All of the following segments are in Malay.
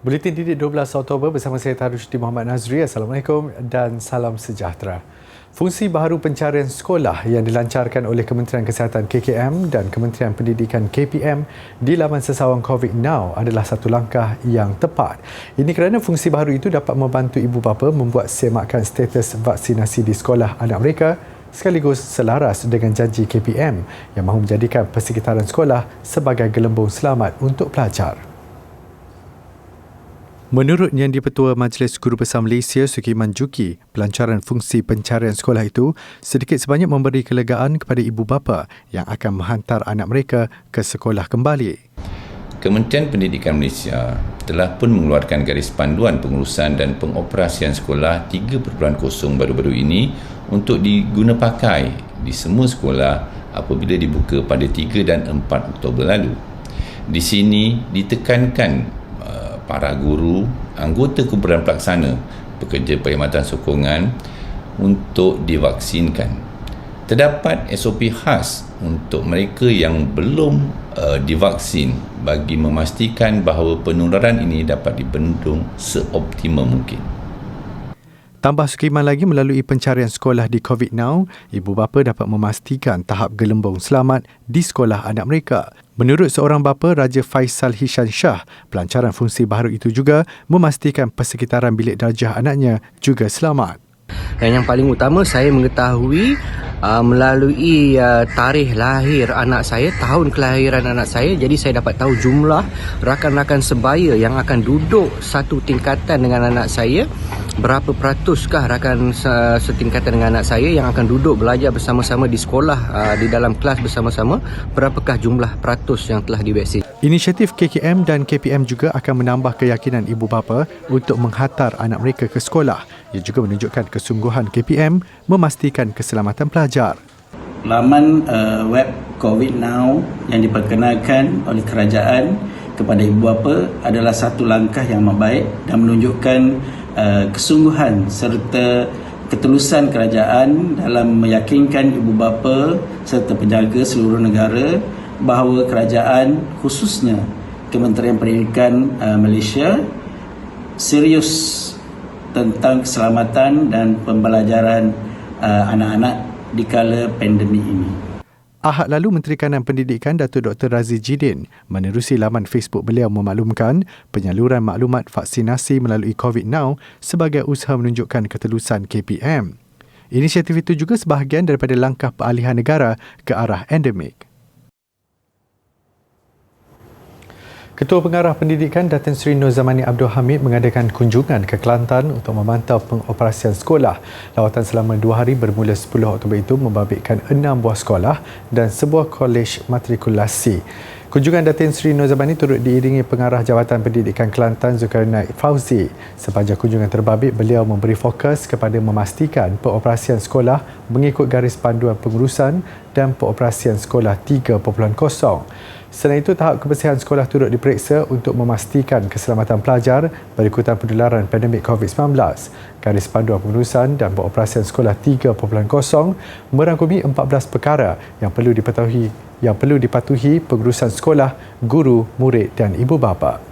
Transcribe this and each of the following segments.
Buletin Didik 12 Oktober bersama saya Tarusydi Muhammad Nazri. Assalamualaikum dan salam sejahtera. Fungsi baharu pencarian sekolah yang dilancarkan oleh Kementerian Kesihatan KKM dan Kementerian Pendidikan KPM di laman sesawang COVID Now adalah satu langkah yang tepat. Ini kerana fungsi baharu itu dapat membantu ibu bapa membuat semakan status vaksinasi di sekolah anak mereka sekaligus selaras dengan janji KPM yang mahu menjadikan persekitaran sekolah sebagai gelembung selamat untuk pelajar. Menurut Yang di-Pertua Majlis Guru Besar Malaysia Sukiman Juki, pelancaran fungsi pencarian sekolah itu sedikit sebanyak memberi kelegaan kepada ibu bapa yang akan menghantar anak mereka ke sekolah kembali. Kementerian Pendidikan Malaysia telah pun mengeluarkan garis panduan pengurusan dan pengoperasian sekolah 3.0 baru-baru ini untuk digunapakai di semua sekolah apabila dibuka pada 3 dan 4 Oktober lalu. Di sini ditekankan para guru, anggota kumpulan pelaksana, pekerja perkhidmatan sokongan untuk divaksinkan. Terdapat SOP khas untuk mereka yang belum divaksin bagi memastikan bahawa penularan ini dapat dibendung seoptimum mungkin. Tambah Sukiman lagi, melalui pencarian sekolah di COVID Now, ibu bapa dapat memastikan tahap gelembung selamat di sekolah anak mereka. Menurut seorang bapa, Raja Faisal Hishan Shah, pelancaran fungsi baharu itu juga memastikan persekitaran bilik darjah anaknya juga selamat. Dan yang paling utama, saya mengetahui melalui tarikh lahir anak saya, tahun kelahiran anak saya. Jadi saya dapat tahu jumlah rakan-rakan sebaya yang akan duduk satu tingkatan dengan anak saya. Berapa peratuskah rakan setingkatan dengan anak saya yang akan duduk belajar bersama-sama di sekolah, di dalam kelas bersama-sama. Berapakah jumlah peratus yang telah divaksin. Inisiatif KKM dan KPM juga akan menambah keyakinan ibu bapa untuk menghantar anak mereka ke sekolah. Ia juga menunjukkan kesungguhan KPM memastikan keselamatan pelajar. Laman web COVID Now yang diperkenalkan oleh kerajaan kepada ibu bapa adalah satu langkah yang amat baik dan menunjukkan kesungguhan serta ketulusan kerajaan dalam meyakinkan ibu bapa serta penjaga seluruh negara bahawa kerajaan, khususnya Kementerian Pendidikan Malaysia, serius tentang keselamatan dan pembelajaran anak-anak di kala pandemik ini. Ahad lalu, Menteri Kanan Pendidikan Datuk Dr. Razi Jidin menerusi laman Facebook beliau memaklumkan penyaluran maklumat vaksinasi melalui COVID Now sebagai usaha menunjukkan ketulusan KPM. Inisiatif itu juga sebahagian daripada langkah peralihan negara ke arah endemik. Ketua Pengarah Pendidikan Datin Seri Nur Zamani Abdul Hamid mengadakan kunjungan ke Kelantan untuk memantau pengoperasian sekolah. Lawatan selama 2 hari bermula 10 Oktober itu membabitkan 6 buah sekolah dan sebuah kolej matrikulasi. Kunjungan Datin Seri Nur Zamani turut diiringi Pengarah Jabatan Pendidikan Kelantan Zulkarnain Fauzi. Sepanjang kunjungan terbabit, beliau memberi fokus kepada memastikan pengoperasian sekolah mengikut garis panduan pengurusan dan pengoperasian sekolah 3.0. Selain itu, tahap kebersihan sekolah turut diperiksa untuk memastikan keselamatan pelajar berikutan penularan pandemik COVID-19. Garis panduan pengurusan dan pengoperasian sekolah 3.0 merangkumi 14 perkara yang perlu dipatuhi pengurusan sekolah, guru, murid dan ibu bapa.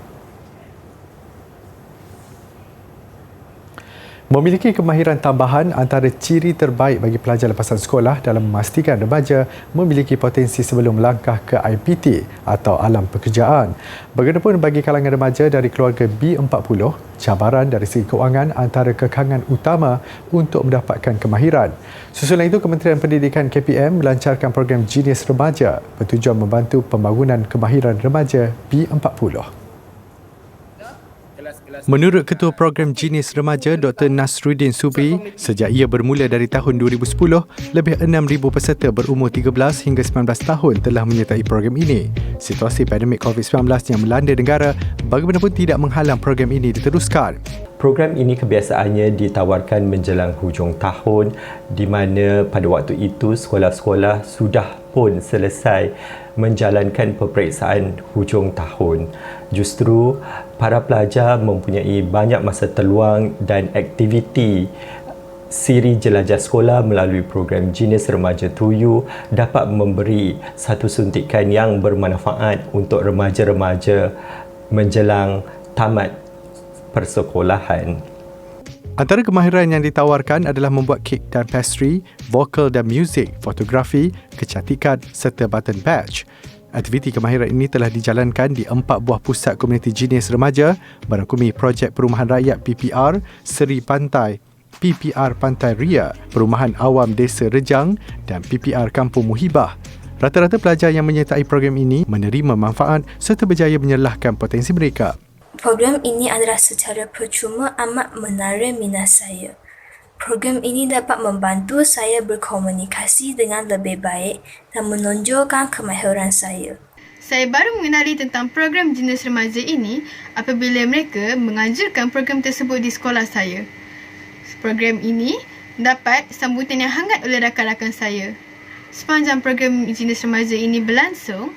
Memiliki kemahiran tambahan antara ciri terbaik bagi pelajar lepasan sekolah dalam memastikan remaja memiliki potensi sebelum melangkah ke IPT atau alam pekerjaan. Bagaimanapun bagi kalangan remaja dari keluarga B40, cabaran dari segi kewangan antara kekangan utama untuk mendapatkan kemahiran. Susulan itu, Kementerian Pendidikan KPM melancarkan program Genius Remaja bertujuan membantu pembangunan kemahiran remaja B40. Menurut Ketua Program Genius Remaja Dr. Nasruddin Subri, sejak ia bermula dari tahun 2010, lebih 6,000 peserta berumur 13 hingga 19 tahun telah menyertai program ini. Situasi pandemik COVID-19 yang melanda negara bagaimanapun tidak menghalang program ini diteruskan. Program ini kebiasaannya ditawarkan menjelang hujung tahun, di mana pada waktu itu sekolah-sekolah sudah pun selesai menjalankan peperiksaan hujung tahun. Justru para pelajar mempunyai banyak masa terluang dan aktiviti siri jelajah sekolah melalui program Genius Remaja Tuju dapat memberi satu suntikan yang bermanfaat untuk remaja-remaja menjelang tamat persekolahan. Antara kemahiran yang ditawarkan adalah membuat kek dan pastry, vokal dan muzik, fotografi, kecantikan serta button badge. Aktiviti kemahiran ini telah dijalankan di 4 buah pusat komuniti jinis remaja merangkumi projek perumahan rakyat PPR Seri Pantai, PPR Pantai Ria, Perumahan Awam Desa Rejang dan PPR Kampung Muhibah. Rata-rata pelajar yang menyertai program ini menerima manfaat serta berjaya menyerlahkan potensi mereka. Program ini adalah secara percuma amat menarik minat saya. Program ini dapat membantu saya berkomunikasi dengan lebih baik dan menonjolkan kemahiran saya. Saya baru mengenali tentang program jinis remaja ini apabila mereka mengajarkan program tersebut di sekolah saya. Program ini dapat sambutan yang hangat oleh rakan-rakan saya. Sepanjang program jinis remaja ini berlangsung,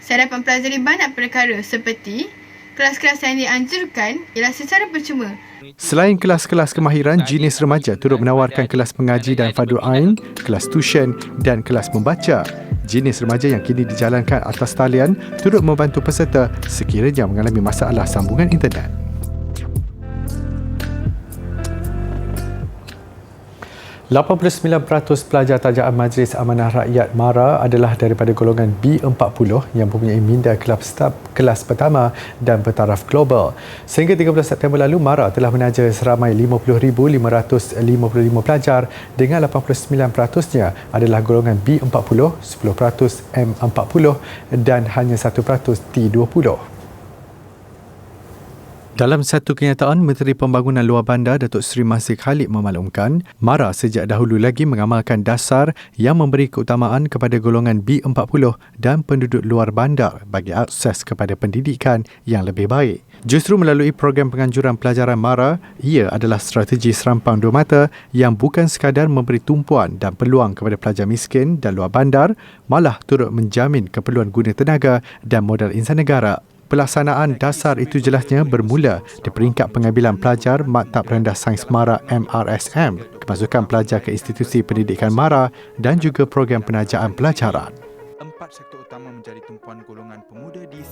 saya dapat mempelajari banyak perkara seperti kelas-kelas yang dianjurkan ialah secara percuma. Selain kelas-kelas kemahiran, jinis remaja turut menawarkan kelas mengaji dan Fardhu Ain, kelas tuition dan kelas membaca. Jinis remaja yang kini dijalankan atas talian turut membantu peserta sekiranya mengalami masalah sambungan internet. 89% pelajar tajaan Majlis Amanah Rakyat MARA adalah daripada golongan B40 yang mempunyai minda kelas pertama dan bertaraf global. Sehingga 13 September lalu, MARA telah menaja seramai 50,555 pelajar dengan 89%-nya adalah golongan B40, 10% M40 dan hanya 1% T20. Dalam satu kenyataan, Menteri Pembangunan Luar Bandar Datuk Seri Mazli Khalid memaklumkan, MARA sejak dahulu lagi mengamalkan dasar yang memberi keutamaan kepada golongan B40 dan penduduk luar bandar bagi akses kepada pendidikan yang lebih baik. Justru melalui program penganjuran pelajaran MARA, ia adalah strategi serampang dua mata yang bukan sekadar memberi tumpuan dan peluang kepada pelajar miskin dan luar bandar, malah turut menjamin keperluan guna tenaga dan modal insan negara. Pelaksanaan dasar itu jelasnya bermula di peringkat pengambilan pelajar Maktab Rendah Sains MARA MRSM, kemasukan pelajar ke institusi pendidikan MARA dan juga program penajaan pelajaran. 4 sektor utama menjadi tumpuan golongan pemuda di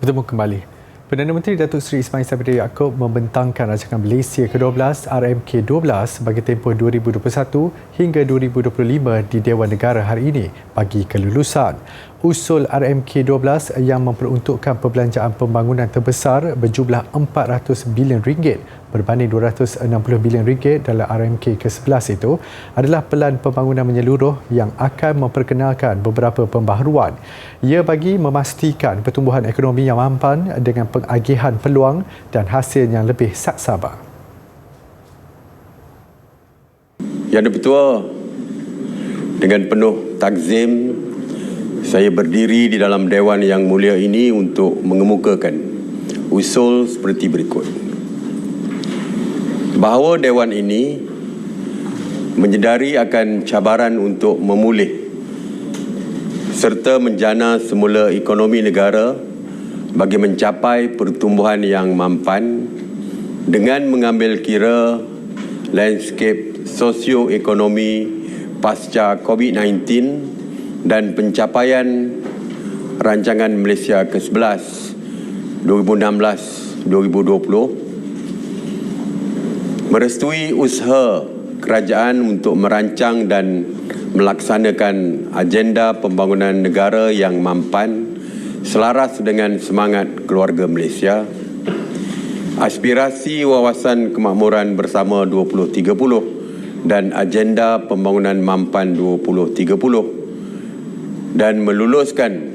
Bertemu kembali. Perdana Menteri Datuk Seri Ismail Sabri Yaakob membentangkan rancangan Malaysia ke-12 RMK-12 bagi tempoh 2021 hingga 2025 di Dewan Negara hari ini bagi kelulusan. Usul RMK-12 yang memperuntukkan perbelanjaan pembangunan terbesar berjumlah 400 bilion ringgit berbanding 260 bilion ringgit dalam RMK ke-11 itu adalah pelan pembangunan menyeluruh yang akan memperkenalkan beberapa pembaharuan. Ia bagi memastikan pertumbuhan ekonomi yang mampan dengan pengagihan peluang dan hasil yang lebih saksaba. Yang Dipertua, dengan penuh takzim, saya berdiri di dalam Dewan yang mulia ini untuk mengemukakan usul seperti berikut. Bahawa Dewan ini menyedari akan cabaran untuk memulih serta menjana semula ekonomi negara bagi mencapai pertumbuhan yang mampan dengan mengambil kira landscape sosioekonomi pasca COVID-19 dan pencapaian rancangan Malaysia ke-11 2016-2020, merestui usaha kerajaan untuk merancang dan melaksanakan agenda pembangunan negara yang mampan selaras dengan semangat keluarga Malaysia, aspirasi wawasan kemakmuran bersama 2030 dan agenda pembangunan mampan 2030 dan meluluskan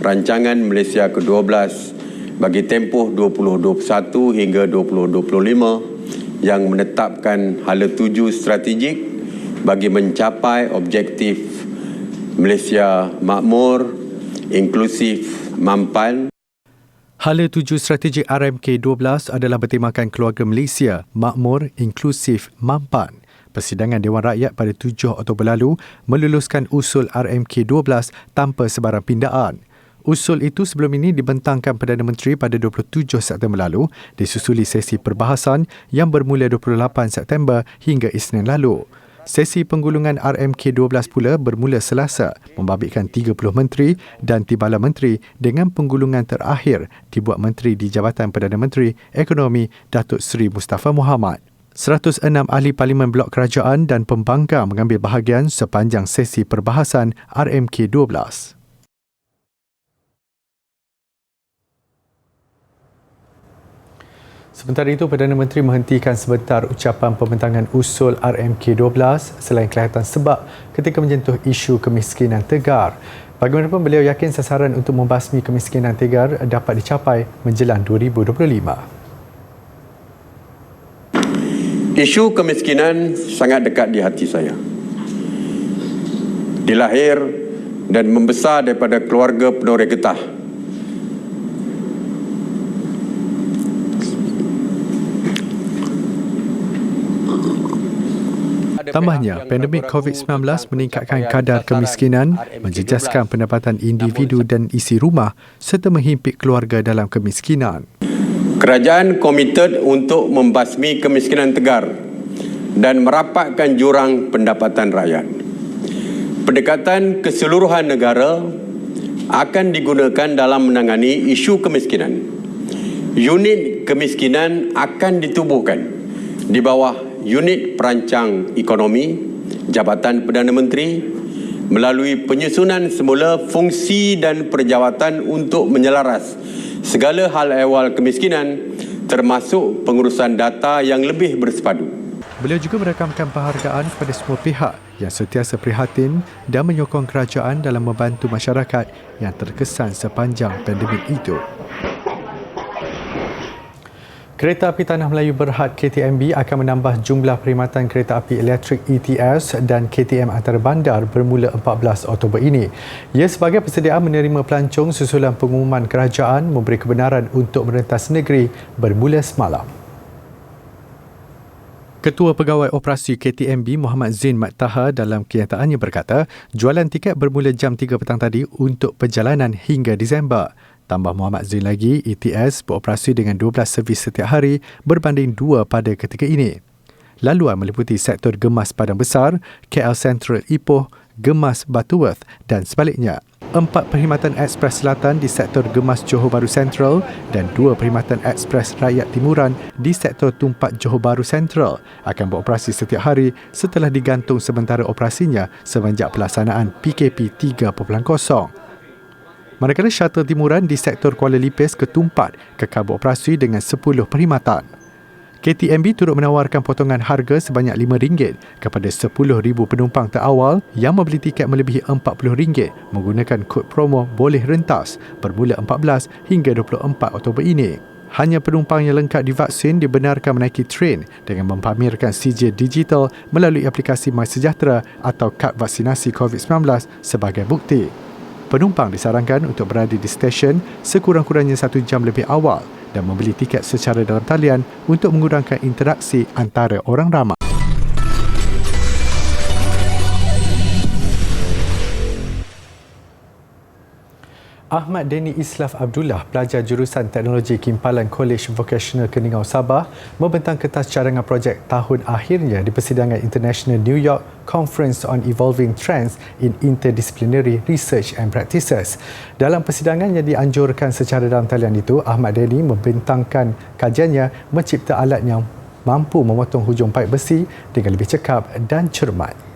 rancangan Malaysia ke-12 bagi tempoh 2021 hingga 2025 yang menetapkan hala tuju strategik bagi mencapai objektif Malaysia makmur, inklusif, mampan. Hala 7 strategi RMK12 adalah bertemakan keluarga Malaysia, makmur, inklusif, mampan. Persidangan Dewan Rakyat pada 7 Oktober lalu meluluskan usul RMK12 tanpa sebarang pindaan. Usul itu sebelum ini dibentangkan Perdana Menteri pada 27 September lalu, disusuli sesi perbahasan yang bermula 28 September hingga Isnin lalu. Sesi penggulungan RMK12 pula bermula Selasa, membabitkan 30 menteri dan timbalan menteri dengan penggulungan terakhir dibuat menteri di Jabatan Perdana Menteri Ekonomi Datuk Seri Mustafa Mohamad. 106 ahli Parlimen Blok Kerajaan dan pembangkang mengambil bahagian sepanjang sesi perbahasan RMK12. Sementara itu, Perdana Menteri menghentikan sebentar ucapan pembentangan usul RMK12 selain kelihatan sebab ketika menyentuh isu kemiskinan tegar. Bagaimanapun, beliau yakin sasaran untuk membasmi kemiskinan tegar dapat dicapai menjelang 2025. Isu kemiskinan sangat dekat di hati saya. Dilahir dan membesar daripada keluarga penoreh getah. Tambahnya, pandemik COVID-19 meningkatkan kadar kemiskinan, menjejaskan pendapatan individu dan isi rumah serta menghimpit keluarga dalam kemiskinan. Kerajaan komited untuk membasmi kemiskinan tegar dan merapatkan jurang pendapatan rakyat. Pendekatan keseluruhan negara akan digunakan dalam menangani isu kemiskinan. Unit kemiskinan akan ditubuhkan di bawah Unit Perancang Ekonomi Jabatan Perdana Menteri melalui penyusunan semula fungsi dan perjawatan untuk menyelaras segala hal ehwal kemiskinan termasuk pengurusan data yang lebih bersepadu. Beliau juga merakamkan penghargaan kepada semua pihak yang sentiasa prihatin dan menyokong kerajaan dalam membantu masyarakat yang terkesan sepanjang pandemik itu. Kereta Api Tanah Melayu Berhad KTMB akan menambah jumlah perkhidmatan kereta api elektrik ETS dan KTM antarabandar bermula 14 Oktober ini. Ia sebagai persediaan menerima pelancong susulan pengumuman kerajaan memberi kebenaran untuk merentas negeri bermula semalam. Ketua Pegawai Operasi KTMB Muhammad Zain Mat Taha dalam kenyataannya berkata, jualan tiket bermula jam 3 petang tadi untuk perjalanan hingga Disember. Tambah Muhammad Zain lagi, ETS beroperasi dengan 12 servis setiap hari berbanding 2 pada ketika ini. Laluan meliputi sektor Gemas Padang Besar, KL Central Ipoh, Gemas Butterworth dan sebaliknya. 4 perkhidmatan ekspres selatan di sektor Gemas Johor Bahru Central dan 2 perkhidmatan ekspres rakyat timuran di sektor Tumpat Johor Bahru Central akan beroperasi setiap hari setelah digantung sementara operasinya semenjak pelaksanaan PKP 3.0. Manakala shuttle timuran di sektor Kuala Lipis ke Tumpat kekal beroperasi dengan 10 perkhidmatan. KTMB turut menawarkan potongan harga sebanyak RM5 kepada 10,000 penumpang terawal yang membeli tiket melebihi RM40 menggunakan kod promo boleh rentas bermula 14 hingga 24 Oktober ini. Hanya penumpang yang lengkap divaksin dibenarkan menaiki train dengan mempamerkan sijil digital melalui aplikasi MySejahtera atau kad vaksinasi COVID-19 sebagai bukti. Penumpang disarankan untuk berada di stesen sekurang-kurangnya 1 jam lebih awal dan membeli tiket secara dalam talian untuk mengurangkan interaksi antara orang ramai. Ahmad Deni Islaf Abdullah, pelajar jurusan Teknologi Kimpalan College Vocational Keningau Sabah, membentang kertas cadangan projek tahun akhirnya di persidangan International New York Conference on Evolving Trends in Interdisciplinary Research and Practices. Dalam persidangan yang dianjurkan secara dalam talian itu, Ahmad Deni membentangkan kajiannya mencipta alat yang mampu memotong hujung paip besi dengan lebih cekap dan cermat.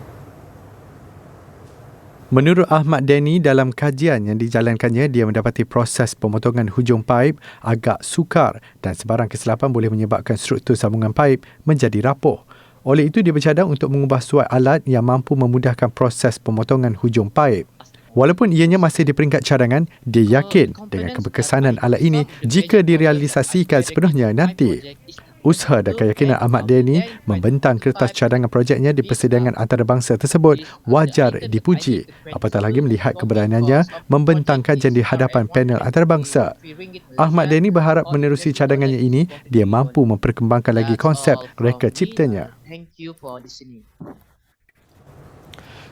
Menurut Ahmad Deni, dalam kajian yang dijalankannya, dia mendapati proses pemotongan hujung paip agak sukar dan sebarang kesilapan boleh menyebabkan struktur sambungan paip menjadi rapuh. Oleh itu, dia bercadang untuk mengubah suai alat yang mampu memudahkan proses pemotongan hujung paip. Walaupun ianya masih di peringkat cadangan, dia yakin dengan keberkesanan alat ini jika direalisasikan sepenuhnya nanti. Usaha dan keyakinan Ahmad Deni membentang kertas cadangan projeknya di persidangan antarabangsa tersebut wajar dipuji, apatah lagi melihat keberaniannya membentang kajian di hadapan panel antarabangsa. Ahmad Deni berharap menerusi cadangannya ini, dia mampu memperkembangkan lagi konsep reka ciptanya.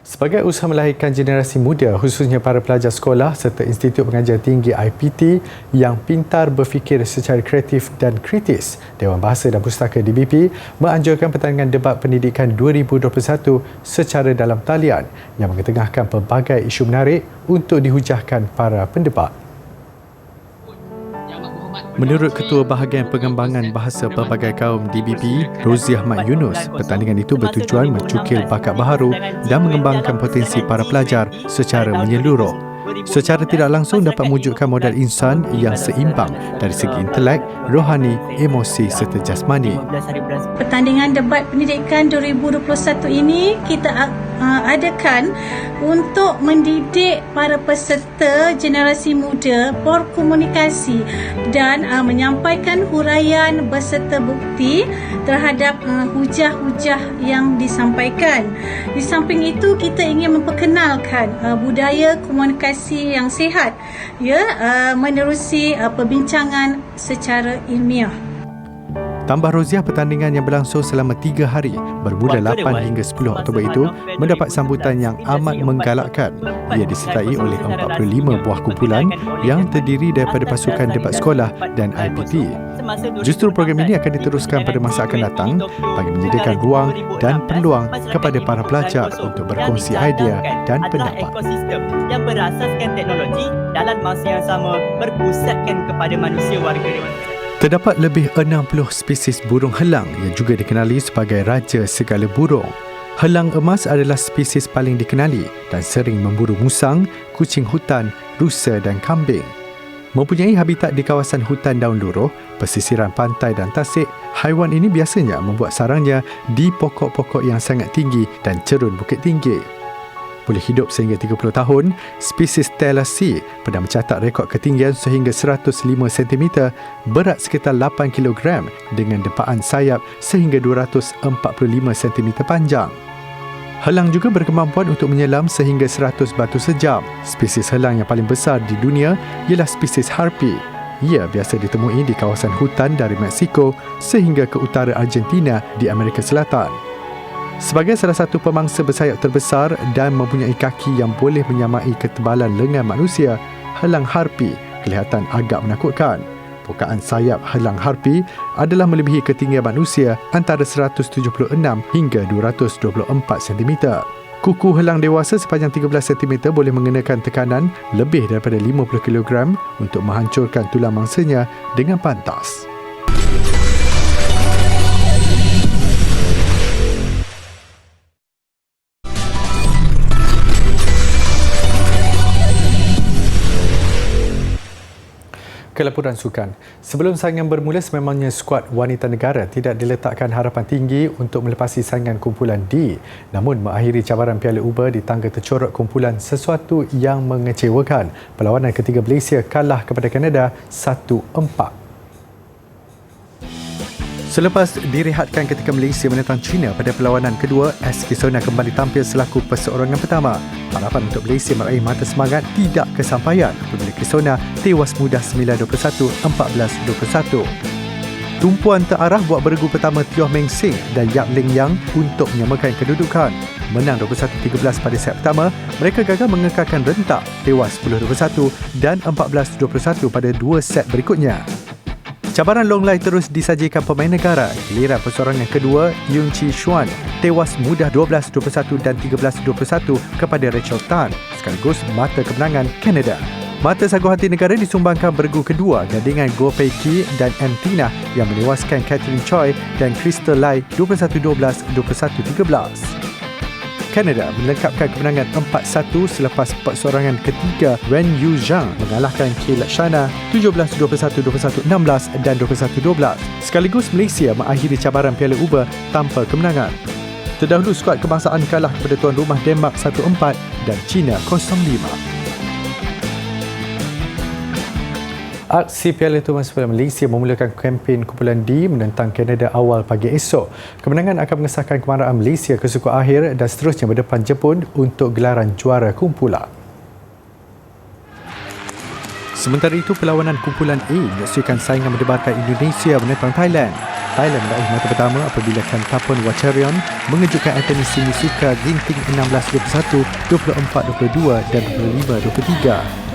Sebagai usaha melahirkan generasi muda, khususnya para pelajar sekolah serta Institut Pengajian Tinggi IPT yang pintar berfikir secara kreatif dan kritis, Dewan Bahasa dan Pustaka DBP menganjurkan pertandingan debat pendidikan 2021 secara dalam talian yang mengetengahkan pelbagai isu menarik untuk dihujahkan para pendebat. Menurut Ketua Bahagian Pengembangan Bahasa Pelbagai Kaum DBP, Rozi Ahmad Yunus, pertandingan itu bertujuan mencukil bakat baharu dan mengembangkan potensi para pelajar secara menyeluruh. Secara tidak langsung dapat mewujudkan modal insan yang seimbang dari segi intelek, rohani, emosi serta jasmani. Pertandingan debat pendidikan 2021 ini kita adakan untuk mendidik para peserta generasi muda berkomunikasi dan menyampaikan huraian berserta bukti terhadap hujah-hujah yang disampaikan. Di samping itu, kita ingin memperkenalkan budaya komunikasi yang sihat, menerusi perbincangan secara ilmiah. Tambah Roziah, pertandingan yang berlangsung selama 3 hari bermula 8 hingga 10 Oktober itu mendapat sambutan yang amat menggalakkan. Ia disertai oleh 45 buah kumpulan yang terdiri daripada pasukan debat sekolah dan IPT. Justru program ini akan diteruskan pada masa akan datang bagi menyediakan ruang dan peluang kepada para pelajar untuk berkongsi idea dan pendapat. Ekosistem yang berasaskan teknologi dalam masa yang sama berpusatkan kepada manusia warga dewasa. Terdapat lebih 60 spesies burung helang yang juga dikenali sebagai raja segala burung. Helang emas adalah spesies paling dikenali dan sering memburu musang, kucing hutan, rusa dan kambing. Mempunyai habitat di kawasan hutan daun luruh, pesisiran pantai dan tasik, haiwan ini biasanya membuat sarangnya di pokok-pokok yang sangat tinggi dan cerun bukit tinggi. Boleh hidup sehingga 30 tahun, spesies Thalassy pernah mencatat rekod ketinggian sehingga 105 cm, berat sekitar 8 kg dengan depaan sayap sehingga 245 cm panjang. Helang juga berkemampuan untuk menyelam sehingga 100 batu sejam. Spesies helang yang paling besar di dunia ialah spesies harpy. Ia biasa ditemui di kawasan hutan dari Meksiko sehingga ke utara Argentina di Amerika Selatan. Sebagai salah satu pemangsa bersayap terbesar dan mempunyai kaki yang boleh menyamai ketebalan lengan manusia, helang harpy kelihatan agak menakutkan. Bukaan sayap helang harpy adalah melebihi ketinggian manusia antara 176 hingga 224 cm. Kuku helang dewasa sepanjang 13 cm boleh mengenakan tekanan lebih daripada 50 kg untuk menghancurkan tulang mangsanya dengan pantas. Ke laporan sukan. Sebelum saingan bermula, sememangnya skuad wanita negara tidak diletakkan harapan tinggi untuk melepasi saingan kumpulan D. Namun, mengakhiri cabaran Piala Uber di tangga tercorot kumpulan sesuatu yang mengecewakan. Perlawanan ketiga Malaysia kalah kepada Kanada 1-4. Selepas direhatkan ketika Malaysia menentang China pada perlawanan kedua, Eskisona kembali tampil selaku perseorangan pertama. Harapan untuk Malaysia meraih mata semangat tidak kesampaian apabila Eskisona tewas mudah 9-21, 14-21. Tumpuan terarah buat beregu pertama Tioh Meng Sing dan Yap Ling Yang untuk menyamakan kedudukan. Menang 21-13 pada set pertama, mereka gagal mengekalkan rentak, tewas 10-21 dan 14-21 pada dua set berikutnya. Cabaran long line terus disajikan pemain negara. Giliran persorangan kedua, Yung Chi Xuan tewas mudah 12-21 dan 13-21 kepada Rachel Tan, sekaligus mata kemenangan Kanada. Mata sagu hati negara disumbangkan beregu kedua gandingan Goh Pei Ki dan Antina yang menewaskan Catherine Choi dan Crystal Lai 21-12, 21-13. Kanada melengkapkan kemenangan 4-1 selepas persorangan ketiga Wen Yu Zhang mengalahkan Kay Lakshana 17-21, 21-16 dan 21-12. Sekaligus Malaysia mengakhiri cabaran Piala Uber tanpa kemenangan. Terdahulu skuad kebangsaan kalah kepada tuan rumah Denmark 1-4 dan China 0-5. Aksi Piala Thomas Bola Malaysia memulakan kempen kumpulan D menentang Kanada awal pagi esok. Kemenangan akan mengesahkan kemarahan Malaysia ke suku akhir dan seterusnya berdepan Jepun untuk gelaran juara kumpulan. Sementara itu, perlawanan kumpulan A menyaksikan saingan mendebarkan Indonesia menentang Thailand. Thailand meraih mata pertama apabila Kantapon Wacharian mengejutkan Anthony Sinisuka ginting 16-21, 24-22 dan 25-23.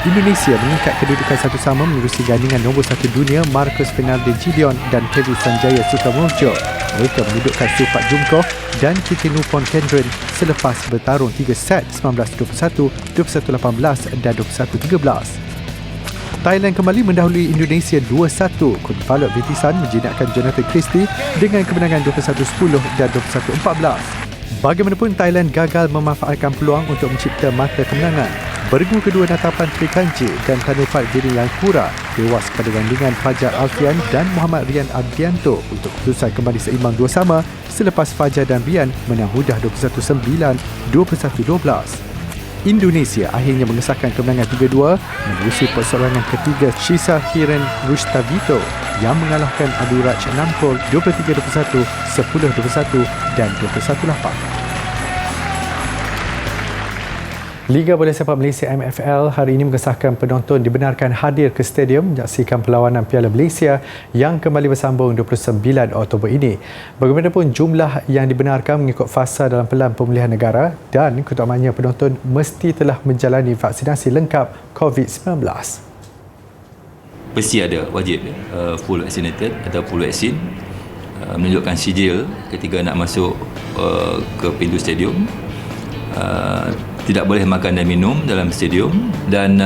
Indonesia mengikat kedudukan satu sama menerusi gandingan nombor 1 dunia Marcus Fernandez Gideon dan Kevin Sanjaya Sukamuljo. Mereka mendudukkan Supat Jungkoh dan Kitinupon Kendren selepas bertarung 3 set 19-21, 21-18 dan 21-13. Thailand kembali mendahului Indonesia 2-1. Kunfalot Vitisan menjinakkan Jonathan Christie dengan kemenangan 21-10 dan 21-14. Bagaimanapun, Thailand gagal memanfaatkan peluang untuk mencipta mata kemenangan. Bergu kedua natapan Trikanji dan Tanufat Diri Langkura tewas pada gandingan Fajar Alfian dan Muhammad Rian Abdianto untuk keputusan kembali seimbang 2 sama selepas Fajar dan Rian menang mudah 21-9, 21-12. Indonesia akhirnya mengesahkan kemenangan 3-2 menerusi persoalangan ketiga Shisa Hiren Rustavito yang mengalahkan Abdurraj Nampol 23-21, 10-21 dan 21-8. Liga Bola Sepak Malaysia MFL hari ini mengesahkan penonton dibenarkan hadir ke stadium menyaksikan perlawanan Piala Malaysia yang kembali bersambung 29 Oktober ini. Bagaimanapun, jumlah yang dibenarkan mengikut fasa dalam Pelan Pemulihan Negara dan keutamannya penonton mesti telah menjalani vaksinasi lengkap COVID-19. Mesti ada, wajib full vaccinated atau full vaksin, menunjukkan sijil ketika nak masuk ke pintu stadium. Tidak boleh makan dan minum dalam stadium dan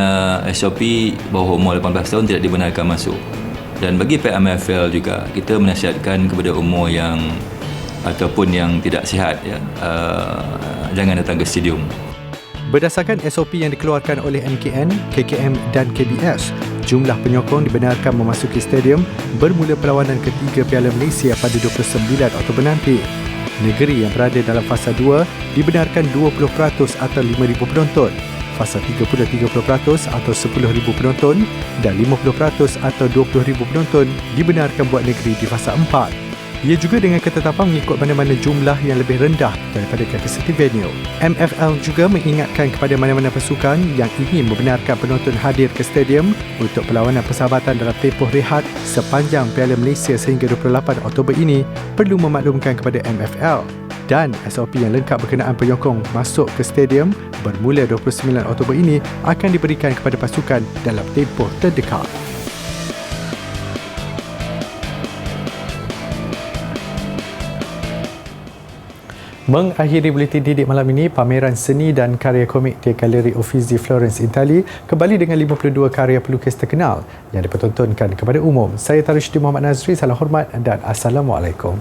SOP bawah umur 18 tahun tidak dibenarkan masuk. Dan bagi pihak MFL juga, kita menasihatkan kepada umur yang ataupun yang tidak sihat, jangan datang ke stadium. Berdasarkan SOP yang dikeluarkan oleh MKN, KKM dan KBS, jumlah penyokong dibenarkan memasuki stadium bermula perlawanan ketiga Piala Malaysia pada 29 Oktober nanti. Negeri yang berada dalam fasa 2 dibenarkan 20% atau 5,000 penonton, fasa 33% atau 10,000 penonton dan 50% atau 20,000 penonton dibenarkan buat negeri di fasa 4. Ia juga dengan ketetapan mengikut mana-mana jumlah yang lebih rendah daripada kapasiti venue. MFL juga mengingatkan kepada mana-mana pasukan yang ingin membenarkan penonton hadir ke stadium untuk perlawanan persahabatan dalam tempoh rehat sepanjang Piala Malaysia sehingga 28 Oktober ini perlu memaklumkan kepada MFL. Dan SOP yang lengkap berkenaan penyokong masuk ke stadium bermula 29 Oktober ini akan diberikan kepada pasukan dalam tempoh terdekat. Mengakhiri buletin didik malam ini, pameran seni dan karya komik di Galeri Uffizi Florence Italy kembali dengan 52 karya pelukis terkenal yang dipertontonkan kepada umum. Saya Tarusydi Muhammad Nazri, salam hormat dan Assalamualaikum.